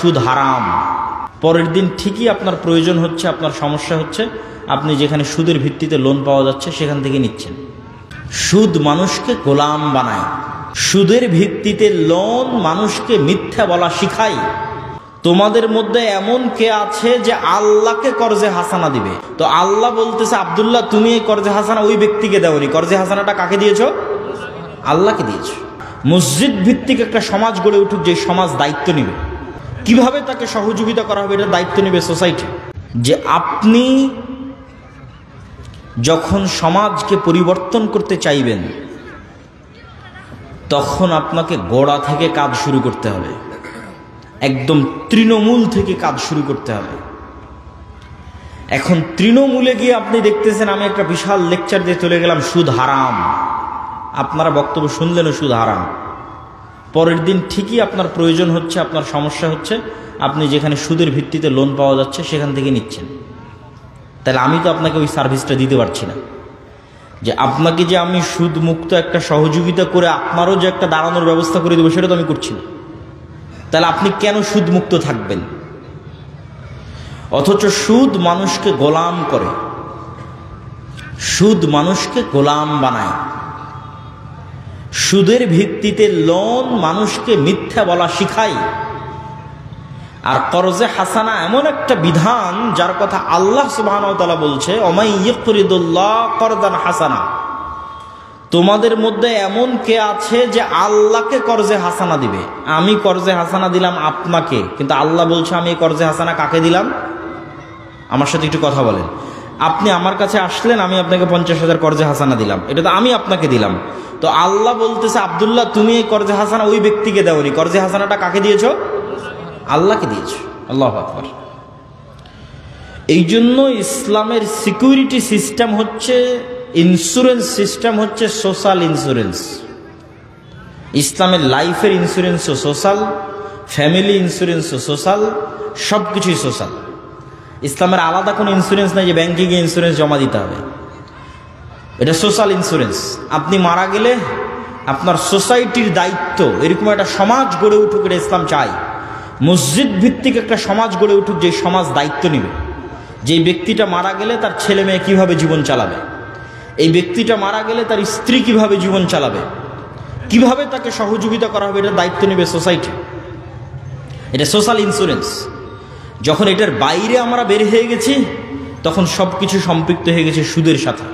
সুদ হারাম, পরের দিন ঠিকই আপনার প্রয়োজন হচ্ছে, আপনার সমস্যা হচ্ছে, আপনি যেখানে সুদের ভিত্তিতে লোন পাওয়া যাচ্ছে সেখান থেকে নিচ্ছেন। সুদ মানুষকে গোলাম বানায়, সুদের ভিত্তিতে লোন মানুষকে মিথ্যা বলা শিখায়। তোমাদের মধ্যে এমন কে আছে যে আল্লাহকে কর্জে হাসানা দিবে? তো আল্লাহ বলতেছে, আব্দুল্লাহ তুমি এই কর্জে হাসানা ওই ব্যক্তিকে দেওনি, কর্জে হাসানাটা কাকে দিয়েছো? আল্লাহকে দিয়েছো। মসজিদ ভিত্তিক একটা সমাজ গড়ে উঠুক, যে সমাজ দায়িত্ব নেবে, কিভাবে তাকে সহযোগিতা করা হবে এটা দায়িত্ব নেবে সোসাইটি। যে আপনি যখন সমাজকে পরিবর্তন করতে চাইবেন তখন আপনাকে গোড়া থেকে কাজ শুরু করতে হবে, একদম তৃণমূল থেকে কাজ শুরু করতে হবে। এখন তৃণমূলে গিয়ে আপনি দেখতেছেন আমি একটা বিশাল লেকচার দিয়ে চলে গেলাম সুদ হারাম, আপনারা বক্তব্য শুনলেনও সুদ হারাম, পরের দিন ঠিকই আপনার প্রয়োজন হচ্ছে, আপনার সমস্যা হচ্ছে, আপনি যেখানে সুদের ভিত্তিতে লোন পাওয়া যাচ্ছে সেখান থেকে নিচ্ছেন। তাহলে আমি তো আপনাকে ওই সার্ভিসটা দিতে পারছি না। যে আপনাকে যে আমি সুদ মুক্ত একটা সহযোগিতা করে আপনারও যে একটা দাঁড়ানোর ব্যবস্থা করে দেবো সেটা তো আমি করছি না। তাহলে আপনি কেন সুদ মুক্ত থাকবেন? অথচ সুদ মানুষকে গোলাম করে, সুদ মানুষকে গোলাম বানায়, সুদের ভিত্তিতে লোন মানুষকে মিথ্যা বলা শিখায়। আর কর্জে হাসানা এমন একটা বিধান যার কথা আল্লাহ সুবহানাহু ওয়া তাআলা বলছে, ওমাই ইয়াকরিদুল্লাহ করদান হাসানা। তোমাদের মধ্যে এমন কে আছে যে আল্লাহকে কর্জে হাসানা দিবে? আমি কর্জে হাসানা দিলাম আপনাকে, কিন্তু আল্লাহ বলছে আমি এই কর্জে হাসানা কাকে দিলাম? আমার সাথে একটু কথা বলেন। আপনি আমার কাছে আসলেন, আমি আপনাকে 50,000 কর্জে হাসানা দিলাম, এটা তো আমি আপনাকে দিলাম। তো আল্লাহ বলতেছে, আব্দুল্লাহ তুমি এই কর্জে হাসানা ওই ব্যক্তিকে দেওনি, কর্জে হাসানাটা কাকে দিয়েছো? আল্লাহকে দিয়েছো। আল্লাহু আকবার। এই জন্য ইসলামের সিকিউরিটি সিস্টেম হচ্ছে, ইন্স্যুরেন্স সিস্টেম হচ্ছে সোশ্যাল ইন্স্যুরেন্স। ইসলামের লাইফের ইন্স্যুরেন্সও সোশ্যাল, ফ্যামিলি ইন্স্যুরেন্সও সোশ্যাল, সব কিছুই সোশ্যাল। ইসলামের আলাদা কোনো ইন্স্যুরেন্স নাই যে ব্যাংকে গিয়ে ইন্স্যুরেন্স জমা দিতে হবে, এটা সোশ্যাল ইন্স্যুরেন্স। আপনি মারা গেলে আপনার সোসাইটির দায়িত্ব, এরকম একটা সমাজ গড়ে উঠুক, এটা ইসলাম চাই। মসজিদ ভিত্তিক একটা সমাজ গড়ে উঠুক, যে সমাজ দায়িত্ব নেবে, যেই ব্যক্তিটা মারা গেলে তার ছেলে মেয়ে কীভাবে জীবন চালাবে, এই ব্যক্তিটা মারা গেলে তার স্ত্রী কিভাবে জীবন চালাবে, কিভাবে তাকে সহযোগিতা করা হবে, এটা দায়িত্ব নেবে সোসাইটি। এটা সোশ্যাল ইন্স্যুরেন্স। যখন এটার বাইরে আমরা বের হয়ে গেছি তখন সব কিছু সম্পৃক্ত হয়ে গেছে সুদের সাথে।